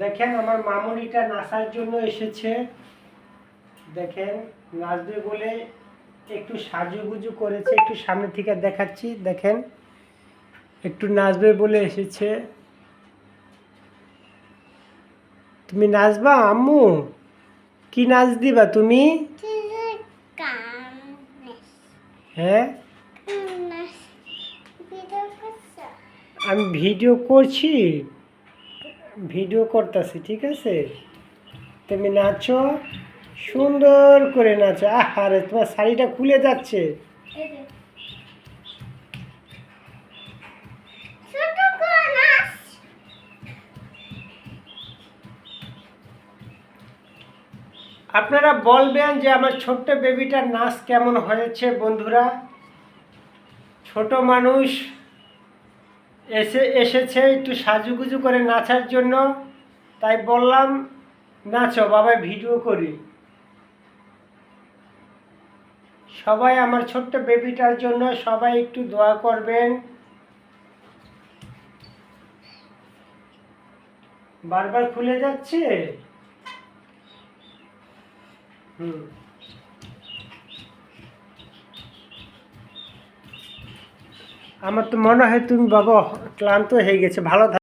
দেখেন আমার মামুনিটা নাচার জন্য এসেছে। দেখেন নাচবে বলে একটু সাজুগুজু করেছে, একটু সামনে থেকে দেখাচ্ছি। দেখেন একটু নাচবে বলে এসেছে। তুমি নাচবা আম্মু? কি নাচ দিবা তুমি? হ্যাঁ আমি ভিডিও করছি, ভিডিও করতেছি, ঠিক আছে? তুমি নাচো, সুন্দর করে নাচো। আরে তোমার শাড়িটা খুলে যাচ্ছে। আপনারা বলবেন যে আমার ছোট্ট বেবিটার নাচ কেমন হয়েছে। বন্ধুরা, ছোট মানুষ এসেছে একটু সাজুগুজু করে নাচার জন্য, তাই বললাম নাচো বাবা, ভিডিও করি। সবাই আমার ছোট্ট বেবিটার জন্য সবাই একটু দোয়া করবেন। বারবার খুলে যাচ্ছে। আমার তো মনে হয় তুমি বাবা ক্লান্ত হয়ে গেছে, ভালো